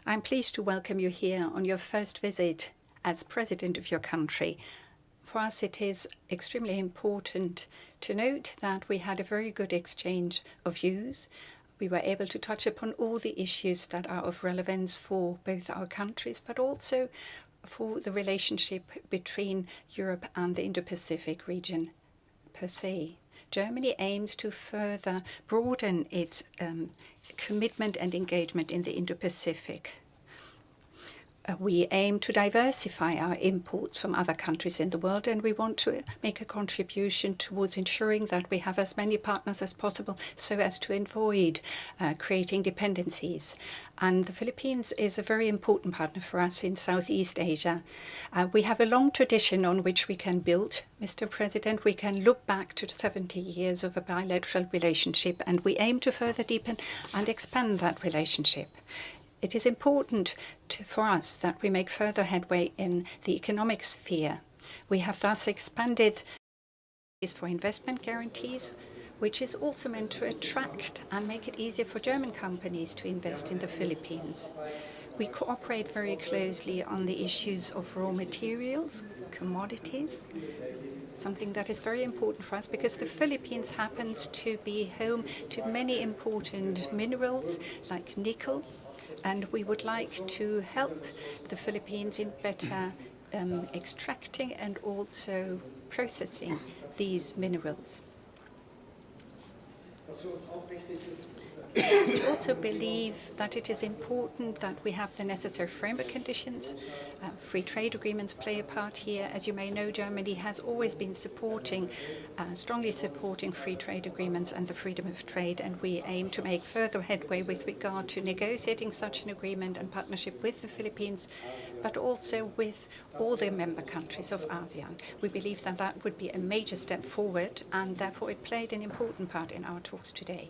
I'm pleased to welcome you here on your first visit as President of your country. For us, it is extremely important to note that we had a very good exchange of views. We were able to touch upon all the issues that are of relevance for both our countries, but also for the relationship between Europe and the Indo-Pacific region per se. Germany aims to further broaden its commitment and engagement in the Indo-Pacific. We aim to diversify our imports from other countries in the world, and we want to make a contribution towards ensuring that we have as many partners as possible so as to avoid creating dependencies. And the Philippines is a very important partner for us in Southeast Asia. We have a long tradition on which we can build, Mr. President. We can look back to 70 years of a bilateral relationship, and we aim to further deepen and expand that relationship. It is important for us that we make further headway in the economic sphere. We have thus expanded for investment guarantees, which is also meant to attract and make it easier for German companies to invest in the Philippines. We cooperate very closely on the issues of raw materials, commodities, something that is very important for us because the Philippines happens to be home to many important minerals like nickel, and we would like to help the Philippines in better extracting and also processing these minerals. We also believe that it is important that we have the necessary framework conditions. Free trade agreements play a part here. As you may know, Germany has always been strongly supporting free trade agreements and the freedom of trade, and we aim to make further headway with regard to negotiating such an agreement and partnership with the Philippines, but also with all the member countries of ASEAN. We believe that that would be a major step forward, and therefore it played an important part in our talks today.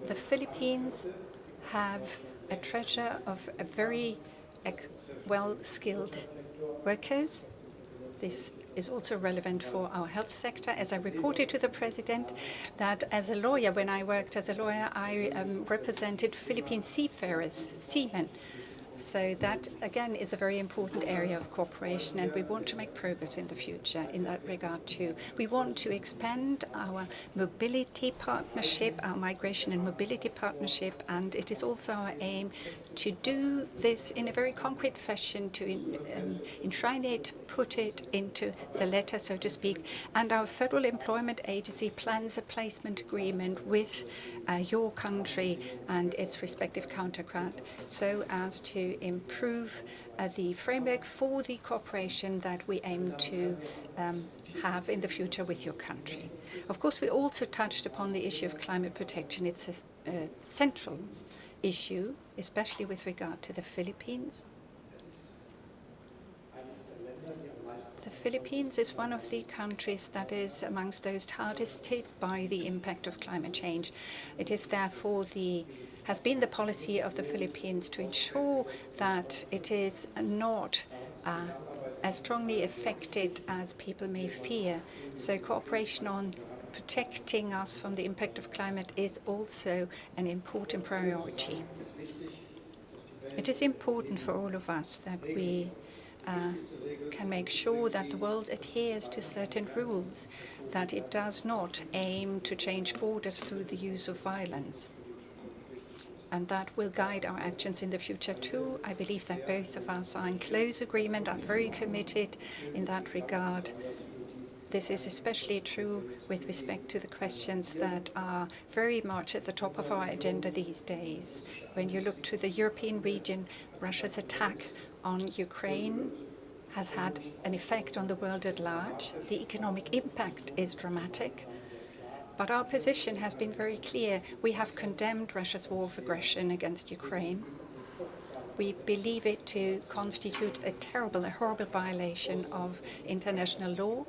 The Philippines have a treasure of a very well-skilled workers. This is also relevant for our health sector. As I reported to the President, that as a lawyer, when I worked as a lawyer, I represented Philippine seafarers, seamen. So that, again, is a very important area of cooperation, and we want to make progress in the future in that regard too. We want to expand our mobility partnership, our migration and mobility partnership, and it is also our aim to do this in a very concrete fashion, to enshrine it, put it into the letter, so to speak. And our Federal Employment Agency plans a placement agreement with your country and its respective counterpart, so as to improve the framework for the cooperation that we aim to have in the future with your country. Of course, we also touched upon the issue of climate protection. It's a central issue, especially with regard to the Philippines. The Philippines is one of the countries that is amongst those hardest hit by the impact of climate change. It is therefore has been the policy of the Philippines to ensure that it is not as strongly affected as people may fear. So cooperation on protecting us from the impact of climate is also an important priority. It is important for all of us that we can make sure that the world adheres to certain rules, that it does not aim to change borders through the use of violence. And that will guide our actions in the future too. I believe that both of us are in close agreement, are very committed in that regard. This is especially true with respect to the questions that are very much at the top of our agenda these days. When you look to the European region, Russia's attack on Ukraine has had an effect on the world at large. The economic impact is dramatic, but our position has been very clear. We have condemned Russia's war of aggression against Ukraine. We believe it to constitute a horrible violation of international law.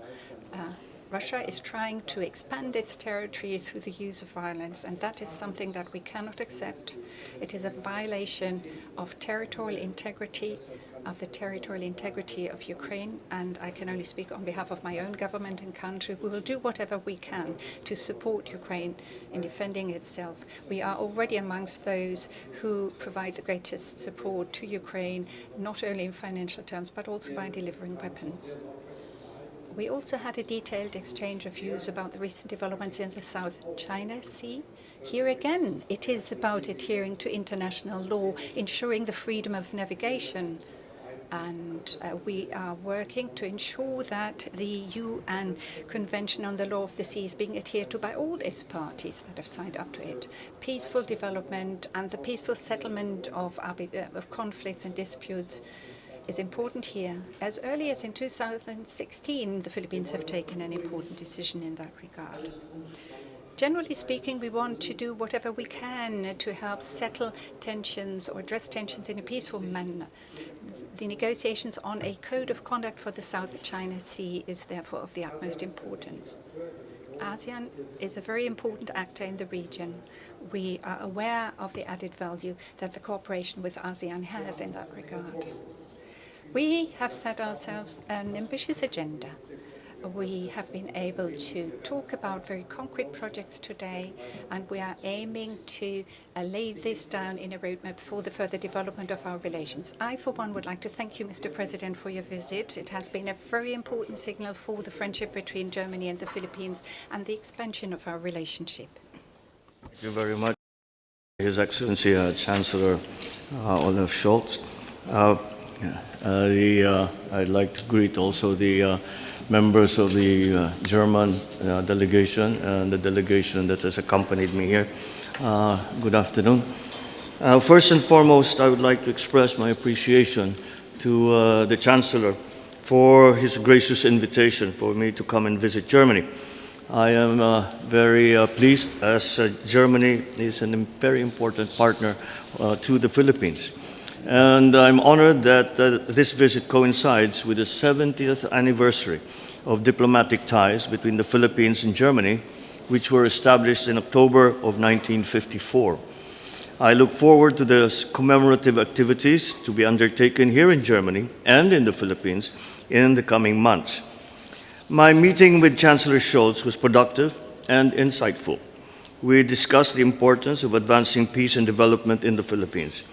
Russia is trying to expand its territory through the use of violence, and that is something that we cannot accept. It is a violation of territorial integrity of the territorial integrity of Ukraine, and I can only speak on behalf of my own government and country. We will do whatever we can to support Ukraine in defending itself. We are already amongst those who provide the greatest support to Ukraine, not only in financial terms, but also by delivering weapons. We also had a detailed exchange of views about the recent developments in the South China Sea. Here again, it is about adhering to international law, ensuring the freedom of navigation. And we are working to ensure that the UN Convention on the Law of the Sea is being adhered to by all its parties that have signed up to it. Peaceful development and the peaceful settlement of conflicts and disputes is important here. As early as in 2016, the Philippines have taken an important decision in that regard. Generally speaking, we want to do whatever we can to help settle tensions or address tensions in a peaceful manner. The negotiations on a code of conduct for the South China Sea is therefore of the utmost importance. ASEAN is a very important actor in the region. We are aware of the added value that the cooperation with ASEAN has in that regard. We have set ourselves an ambitious agenda. We have been able to talk about very concrete projects today, and we are aiming to lay this down in a roadmap for the further development of our relations. I, for one, would like to thank you, Mr. President, for your visit. It has been a very important signal for the friendship between Germany and the Philippines and the expansion of our relationship. Thank you very much, His Excellency Chancellor Olaf Scholz. I'd like to greet also the members of the German delegation and the delegation that has accompanied me here. Good afternoon. First and foremost, I would like to express my appreciation to the Chancellor for his gracious invitation for me to come and visit Germany. I am very pleased as Germany is a very important partner to the Philippines. And I'm honored that this visit coincides with the 70th anniversary of diplomatic ties between the Philippines and Germany, which were established in October of 1954. I look forward to the commemorative activities to be undertaken here in Germany and in the Philippines in the coming months. My meeting with Chancellor Scholz was productive and insightful. We discussed the importance of advancing peace and development in the Philippines.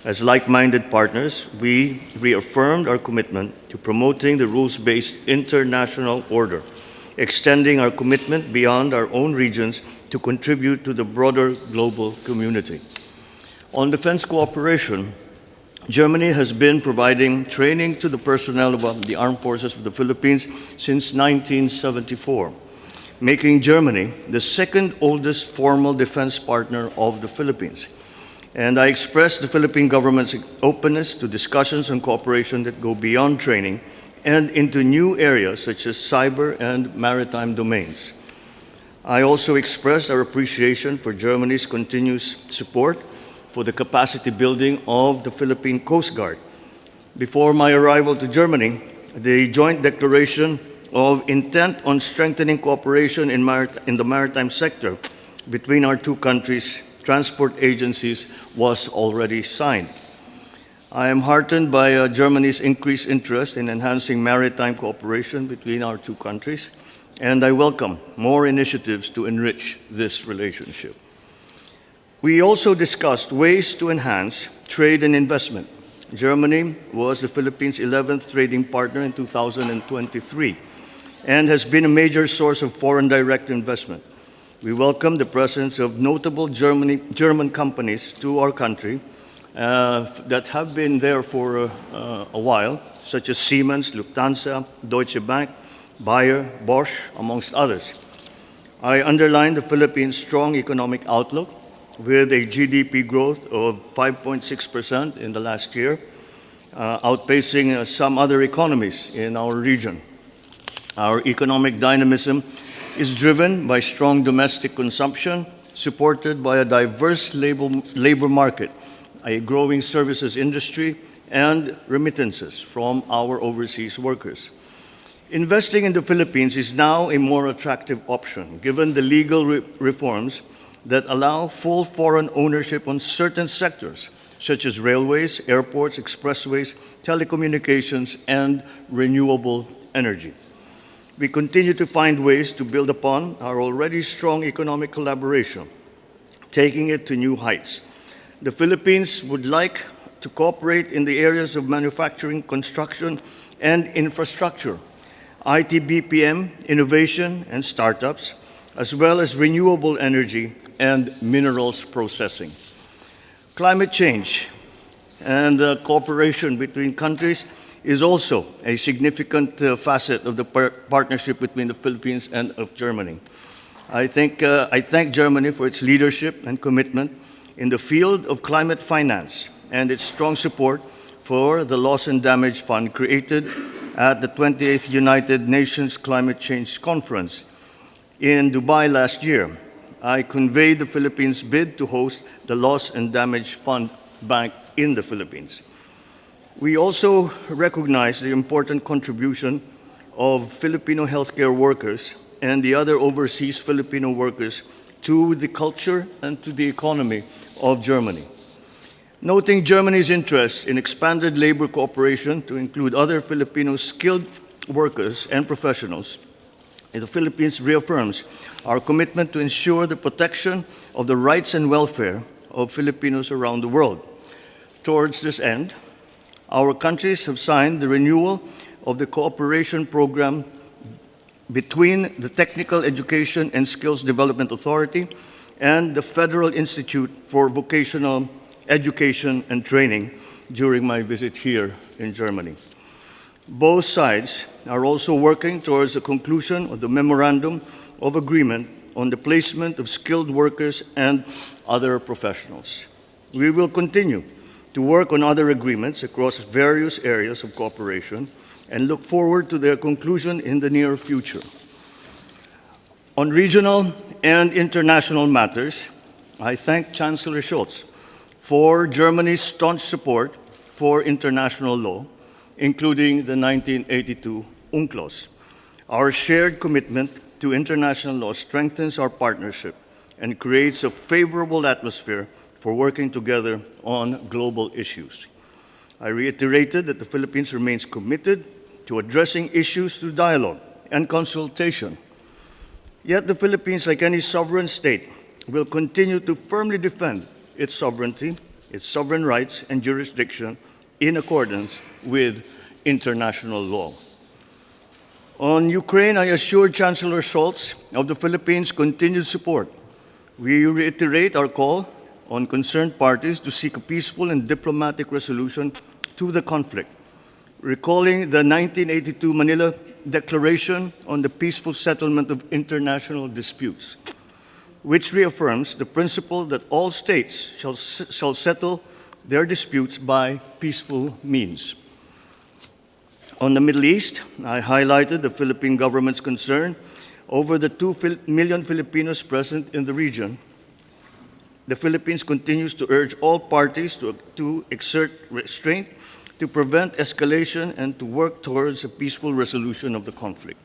As like-minded partners, we reaffirmed our commitment to promoting the rules-based international order, extending our commitment beyond our own regions to contribute to the broader global community. On defense cooperation, Germany has been providing training to the personnel of the armed forces of the Philippines since 1974, making Germany the second oldest formal defense partner of the Philippines. And I express the Philippine government's openness to discussions and cooperation that go beyond training and into new areas such as cyber and maritime domains. I also express our appreciation for Germany's continuous support for the capacity building of the Philippine Coast Guard. Before my arrival to Germany, the joint declaration of intent on strengthening cooperation in the maritime sector between our two countries' transport agencies was already signed. I am heartened by Germany's increased interest in enhancing maritime cooperation between our two countries, and I welcome more initiatives to enrich this relationship. We also discussed ways to enhance trade and investment. Germany was the Philippines' 11th trading partner in 2023 and has been a major source of foreign direct investment. We welcome the presence of notable German companies to our country that have been there for a while, such as Siemens, Lufthansa, Deutsche Bank, Bayer, Bosch, amongst others. I underline the Philippines' strong economic outlook with a GDP growth of 5.6% in the last year, outpacing some other economies in our region. Our economic dynamism is driven by strong domestic consumption, supported by a diverse labor market, a growing services industry, and remittances from our overseas workers. Investing in the Philippines is now a more attractive option, given the legal reforms that allow full foreign ownership on certain sectors, such as railways, airports, expressways, telecommunications, and renewable energy. We continue to find ways to build upon our already strong economic collaboration, taking it to new heights. The Philippines would like to cooperate in the areas of manufacturing, construction, and infrastructure, IT BPM, innovation, and startups, as well as renewable energy and minerals processing. Climate change and cooperation between countries is also a significant facet of the partnership between the Philippines and of Germany. I thank Germany for its leadership and commitment in the field of climate finance and its strong support for the Loss and Damage Fund created at the 28th United Nations Climate Change Conference in Dubai last year. I conveyed the Philippines' bid to host the Loss and Damage Fund Bank in the Philippines. We also recognize the important contribution of Filipino healthcare workers and the other overseas Filipino workers to the culture and to the economy of Germany. Noting Germany's interest in expanded labor cooperation to include other Filipino skilled workers and professionals, the Philippines reaffirms our commitment to ensure the protection of the rights and welfare of Filipinos around the world. Towards this end, our countries have signed the renewal of the cooperation program between the Technical Education and Skills Development Authority and the Federal Institute for Vocational Education and Training during my visit here in Germany. Both sides are also working towards the conclusion of the Memorandum of Agreement on the placement of skilled workers and other professionals. We will continue to work on other agreements across various areas of cooperation and look forward to their conclusion in the near future. On regional and international matters, I thank Chancellor Scholz for Germany's staunch support for international law, including the 1982 UNCLOS. Our shared commitment to international law strengthens our partnership and creates a favorable atmosphere for working together on global issues. I reiterated that the Philippines remains committed to addressing issues through dialogue and consultation. Yet the Philippines, like any sovereign state, will continue to firmly defend its sovereignty, its sovereign rights, and jurisdiction in accordance with international law. On Ukraine, I assured Chancellor Scholz of the Philippines' continued support. We reiterate our call on concerned parties to seek a peaceful and diplomatic resolution to the conflict, recalling the 1982 Manila Declaration on the Peaceful Settlement of International Disputes, which reaffirms the principle that all states shall settle their disputes by peaceful means. On the Middle East, I highlighted the Philippine government's concern over the 2 million Filipinos present in the region. The Philippines continues to urge all parties to exert restraint, to prevent escalation, and to work towards a peaceful resolution of the conflict.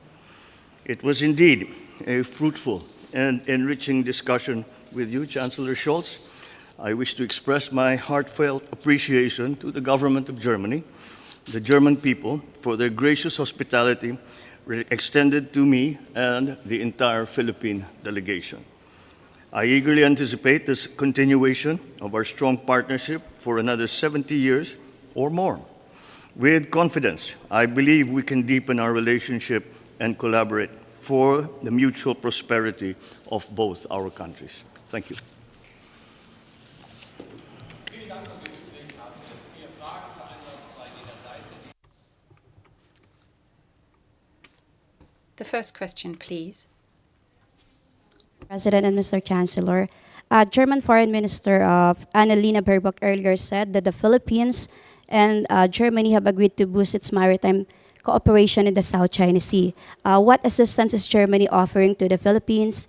It was indeed a fruitful and enriching discussion with you, Chancellor Scholz. I wish to express my heartfelt appreciation to the government of Germany, the German people, for their gracious hospitality extended to me and the entire Philippine delegation. I eagerly anticipate this continuation of our strong partnership for another 70 years or more. With confidence, I believe we can deepen our relationship and collaborate for the mutual prosperity of both our countries. Thank you. The first question, please. President and Mr. Chancellor, German Foreign Minister Annalena Baerbock earlier said that the Philippines and Germany have agreed to boost its maritime cooperation in the South China Sea. What assistance is Germany offering to the Philippines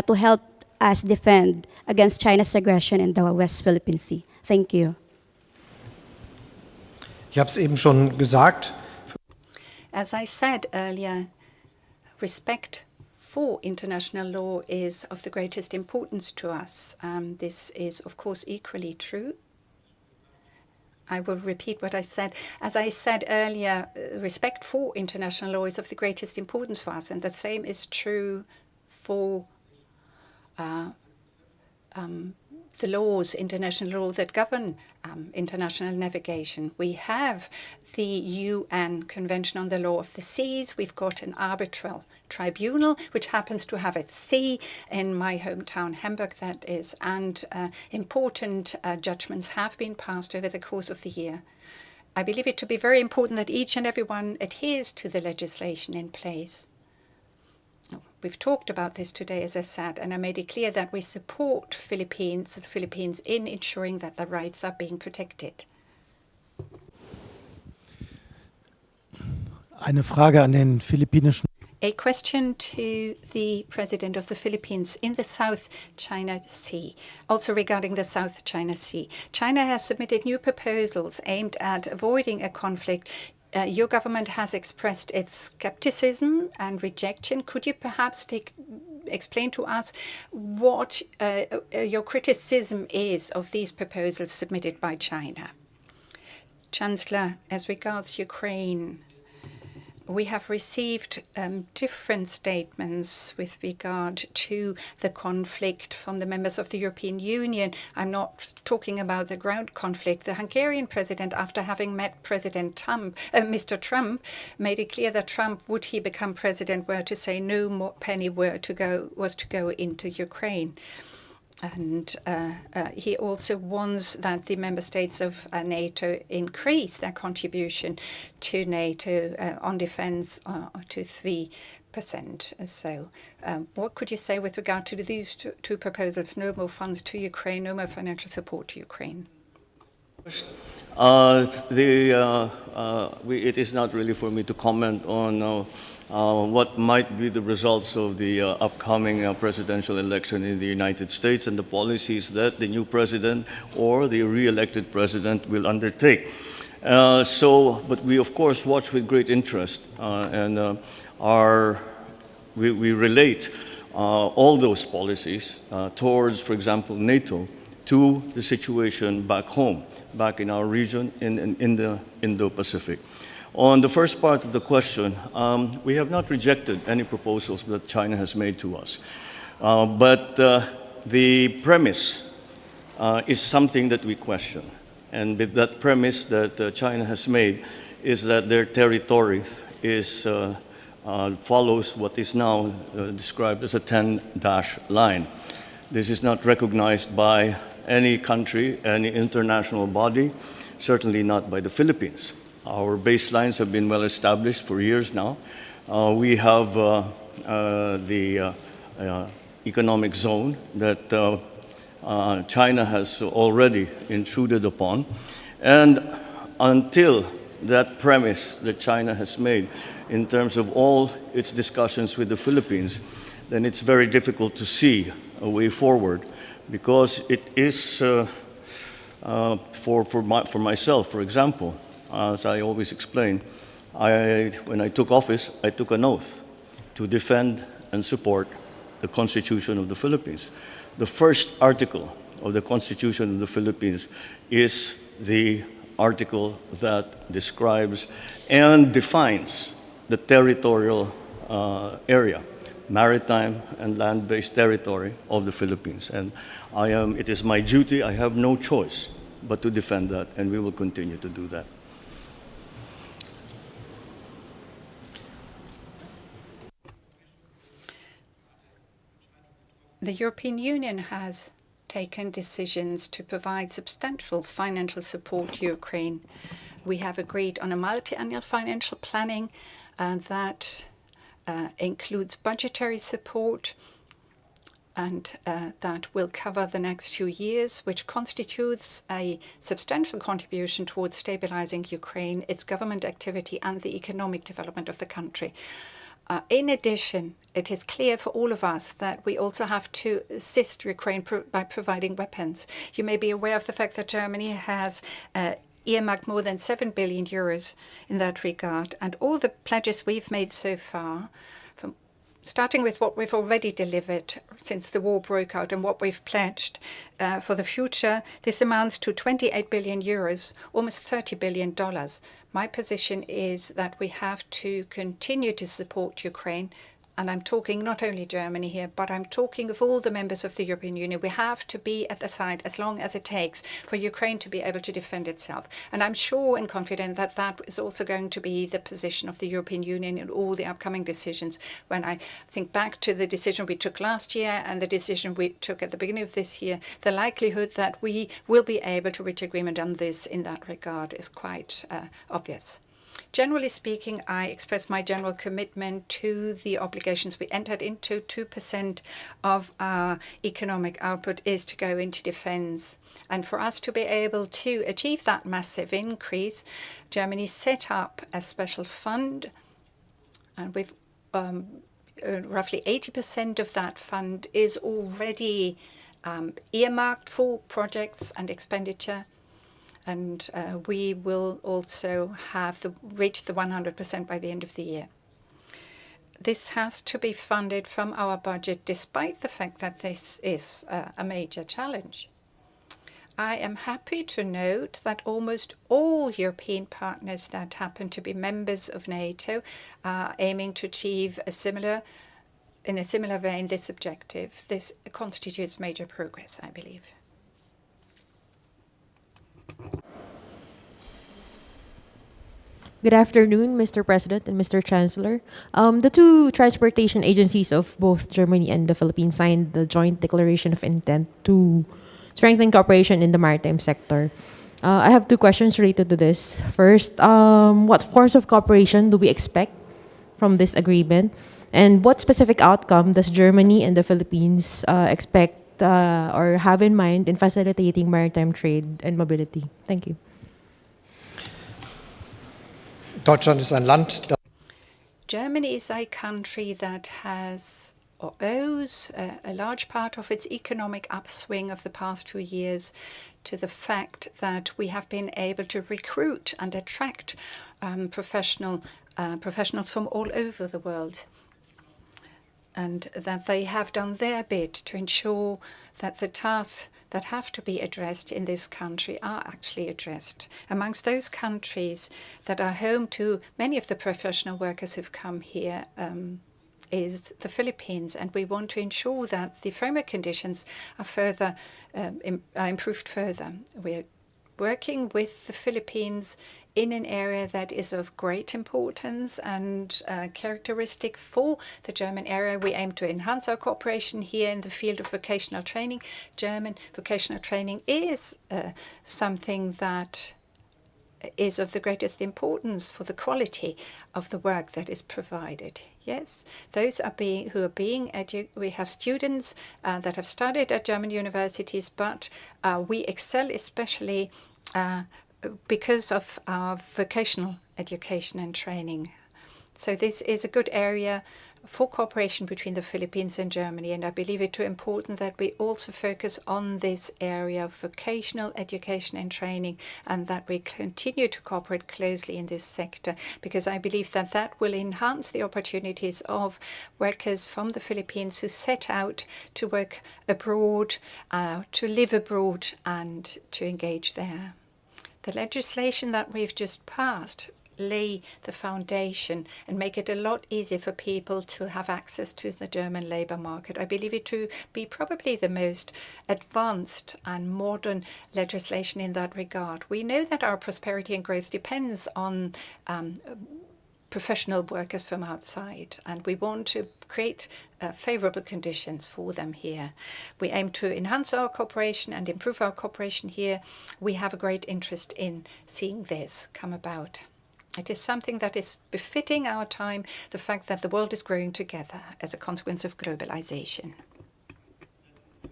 to help us defend against China's aggression in the West Philippine Sea? Thank you. Ich habe es eben schon gesagt. As I said earlier, respect for international law is of the greatest importance to us. This is, of course, equally true I will repeat what I said. As I said earlier, respect for international law is of the greatest importance for us, and the same is true for the laws, international law that govern international navigation. We have the UN Convention on the Law of the Seas. We've got an arbitral tribunal, which happens to have its sea in my hometown, Hamburg, that is, and important judgments have been passed over the course of the year. I believe it to be very important that each and everyone adheres to the legislation in place. We've talked about this today, as I said, and I made it clear that we support the Philippines in ensuring that their rights are being protected. Eine Frage an den philippinischen. A question to the President of the Philippines in the South China Sea, also regarding the South China Sea. China has submitted new proposals aimed at avoiding a conflict. Your government has expressed its skepticism and rejection. Could you perhaps explain to us what your criticism is of these proposals submitted by China? Chancellor, as regards Ukraine, we have received different statements with regard to the conflict from the members of the European Union. I'm not talking about the ground conflict. The Hungarian president, after having met President Trump, Mr. Trump, made it clear that Trump, would he become president, were to say no more penny was to go into Ukraine. And he also wants that the member states of NATO increase their contribution to NATO on defense to 3%. So what could you say with regard to these two proposals? No more funds to Ukraine, no more financial support to Ukraine. It is not really for me to comment on what might be the results of the upcoming presidential election in the United States and the policies that the new president or the re-elected president will undertake. But we of course watch with great interest and we relate all those policies towards, for example, NATO, to the situation back home, back in our region in the Indo-Pacific. On the first part of the question, we have not rejected any proposals that China has made to us. But the premise is something that we question. And with that premise that China has made is that their territory follows what is now described as a 10-dash line. This is not recognized by any country, any international body, certainly not by the Philippines. Our baselines have been well established for years now. We have the economic zone that China has already intruded upon. And until that premise that China has made in terms of all its discussions with the Philippines, then it's very difficult to see a way forward, because it is, for myself, for example, as I always explain, when I took office, I took an oath to defend and support the Constitution of the Philippines. The first article of the Constitution of the Philippines is the article that describes and defines the territorial area, maritime and land-based territory of the Philippines. And it is my duty, I have no choice but to defend that, and we will continue to do that. The European Union has taken decisions to provide substantial financial support to Ukraine. We have agreed on a multi-annual financial planning that includes budgetary support and that will cover the next few years, which constitutes a substantial contribution towards stabilizing Ukraine, its government activity, and the economic development of the country. In addition, it is clear for all of us that we also have to assist Ukraine by providing weapons. You may be aware of the fact that Germany has earmarked more than 7 billion euros in that regard, and all the pledges we've made so far, from Starting with what we've already delivered since the war broke out and what we've pledged for the future, this amounts to 28 billion euros, almost $30 billion. My position is that we have to continue to support Ukraine. And I'm talking not only Germany here, but I'm talking of all the members of the European Union. We have to be at the side as long as it takes for Ukraine to be able to defend itself. And I'm sure and confident that that is also going to be the position of the European Union in all the upcoming decisions. When I think back to the decision we took last year and the decision we took at the beginning of this year, the likelihood that we will be able to reach agreement on this in that regard is quite obvious. Generally speaking, I express my general commitment to the obligations we entered into. 2% of our economic output is to go into defense. And for us to be able to achieve that massive increase, Germany set up a special fund, and we've roughly 80% of that fund is already earmarked for projects and expenditure. And we will also have reach the 100% by the end of the year. This has to be funded from our budget, despite the fact that this is a major challenge. I am happy to note that almost all European partners that happen to be members of NATO are aiming to achieve in a similar vein, this objective. This constitutes major progress, I believe. Good afternoon, Mr. President and Mr. Chancellor. The two transportation agencies of both Germany and the Philippines signed the joint declaration of intent to strengthen cooperation in the maritime sector. I have two questions related to this. First, what forms of cooperation do we expect from this agreement? And what specific outcome does Germany and the Philippines expect or have in mind in facilitating maritime trade and mobility? Thank you. Deutschland ist ein Land, das Germany is a country that has or owes a large part of its economic upswing of the past 2 years to the fact that we have been able to recruit and attract professionals from all over the world, and that they have done their bit to ensure that the tasks that have to be addressed in this country are actually addressed. Amongst those countries that are home to many of the professional workers who've come here is the Philippines, and we want to ensure that the framework conditions are further are improved further. We're working with the Philippines in an area that is of great importance and characteristic for the German area. We aim to enhance our cooperation here in the field of vocational training. German vocational training is something that is of the greatest importance for the quality of the work that is provided. Yes, those are we have students that have studied at German universities, but we excel especially because of our vocational education and training. So this is a good area for cooperation between the Philippines and Germany, and I believe it too important that we also focus on this area of vocational education and training, and that we continue to cooperate closely in this sector, because I believe that that will enhance the opportunities of workers from the Philippines who set out to work abroad, to live abroad, and to engage there. The legislation that we've just passed lay the foundation and make it a lot easier for people to have access to the German labour market. I believe it to be probably the most advanced and modern legislation in that regard. We know that our prosperity and growth depends on professional workers from outside, and we want to create favourable conditions for them here. We aim to enhance our cooperation and improve our cooperation here. We have a great interest in seeing this come about. It is something that is befitting our time, the fact that the world is growing together as a consequence of globalization.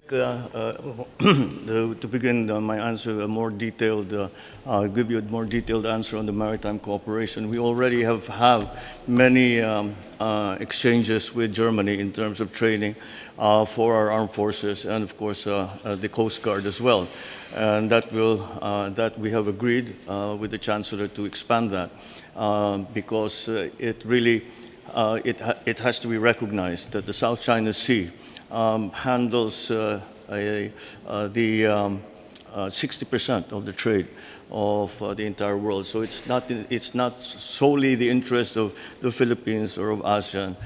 To begin my answer, I'll give you a more detailed answer on the maritime cooperation. We already have many exchanges with Germany in terms of training for our armed forces and, of course, the Coast Guard as well. And that we have agreed with the Chancellor to expand that because it really it has to be recognized that the South China Sea handles the 60% of the trade of the entire world. So it's not solely the interest of the Philippines or of ASEAN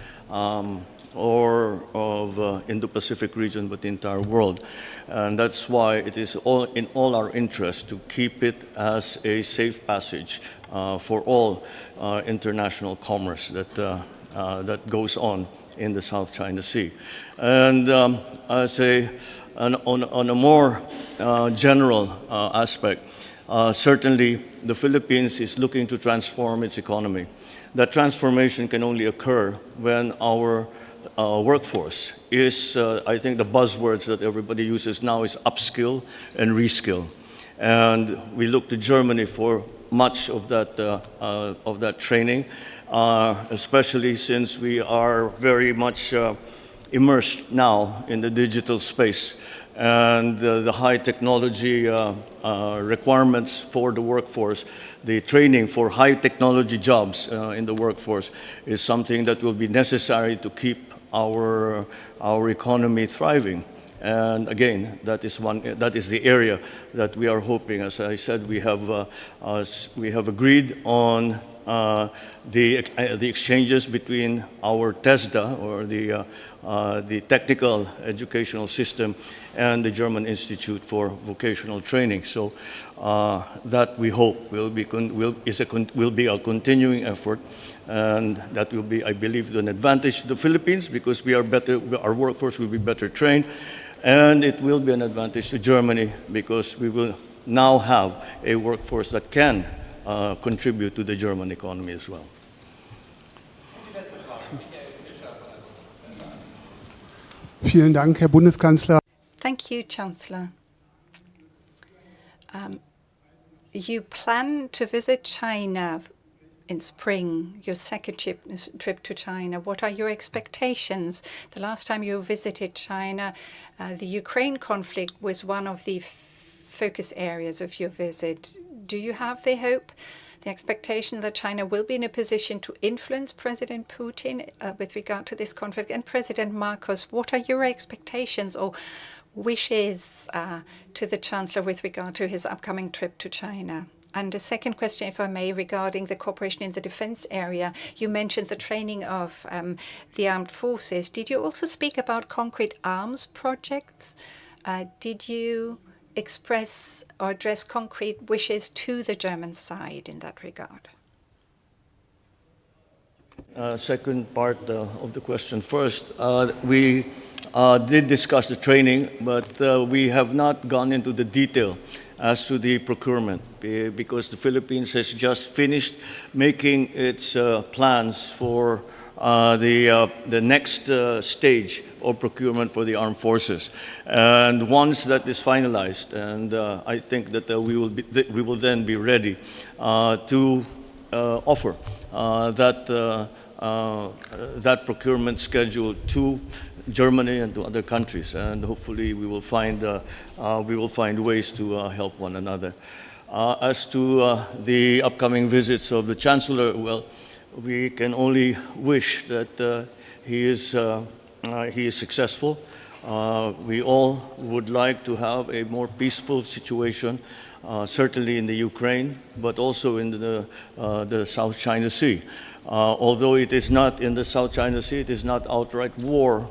or of Indo-Pacific region, but the entire world. And that's why it is in all our interest to keep it as a safe passage for all international commerce that goes on in the South China Sea. And I say, on a more general aspect, certainly the Philippines is looking to transform its economy. That transformation can only occur when our workforce is, I think the buzzwords that everybody uses now is upskill and reskill. And we look to Germany for much of that training, especially since we are very much immersed now in the digital space. And the high technology requirements for the workforce, the training for high technology jobs in the workforce is something that will be necessary to keep our economy thriving. And again, that is the area that we are hoping. As I said, we have agreed on the exchanges between our TESDA, or the technical educational system, and the German Institute for Vocational Training. So that we hope will be a continuing effort, and that will be, I believe, an advantage to the Philippines because our workforce will be better trained, and it will be an advantage to Germany because we will now have a workforce that can contribute to the German economy as well. Vielen Dank, Herr Bundeskanzler. Thank you, Chancellor. You plan to visit China in spring, your second trip to China. What are your expectations? The last time you visited China, the Ukraine conflict was one of the focus areas of your visit. Do you have the hope, the expectation that China will be in a position to influence President Putin with regard to this conflict? And President Marcos, what are your expectations or wishes to the Chancellor with regard to his upcoming trip to China? And a second question, if I may, regarding the cooperation in the defense area. You mentioned the training of the armed forces. Did you also speak about concrete arms projects? Did you express or address concrete wishes to the German side in that regard? Second part of the question first. We did discuss the training, but we have not gone into the detail as to the procurement because the Philippines has just finished making its plans for the next stage of procurement for the armed forces. And once that is finalized, and I think that we will then be ready to offer that procurement schedule to Germany and to other countries, and hopefully we will find ways to help one another. As to the upcoming visits of the Chancellor, well, we can only wish that he is successful. We all would like to have a more peaceful situation, certainly in the Ukraine, but also in the South China Sea. Although it is not in the South China Sea, it is not outright war.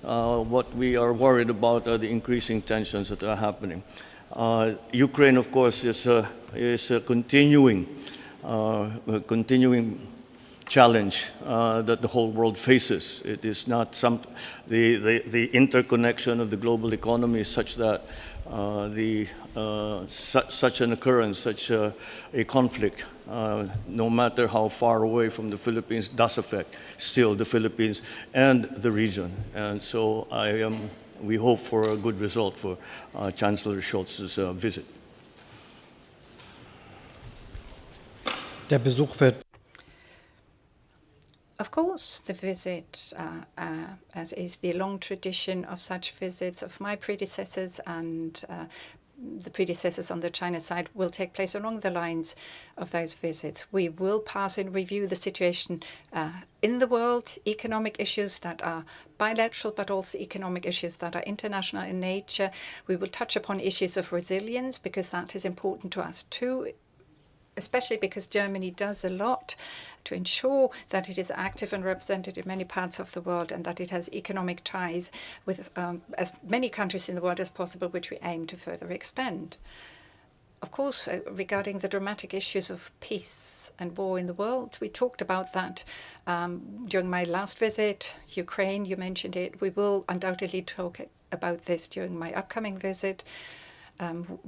What we are worried about are the increasing tensions that are happening. Ukraine, of course, is a continuing challenge that the whole world faces. It is not the interconnection of the global economy is such that such an occurrence, such a conflict, no matter how far away from the Philippines, does affect still the Philippines and the region. And so we hope for a good result for Chancellor Scholz's visit. Der Besuch wird Of course, the visit, as is the long tradition of such visits of my predecessors and the predecessors on the China side will take place along the lines of those visits. We will pass in review the situation in the world, economic issues that are bilateral, but also economic issues that are international in nature. We will touch upon issues of resilience, because that is important to us too, especially because Germany does a lot to ensure that it is active and represented in many parts of the world, and that it has economic ties with as many countries in the world as possible, which we aim to further expand. Of course, regarding the dramatic issues of peace and war in the world, we talked about that during my last visit. Ukraine, you mentioned it. We will undoubtedly talk about this during my upcoming visit.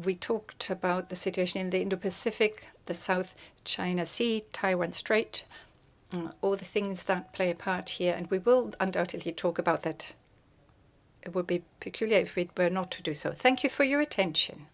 We talked about the situation in the Indo-Pacific, the South China Sea, Taiwan Strait, all the things that play a part here, and we will undoubtedly talk about that. It would be peculiar if we were not to do so. Thank you for your attention.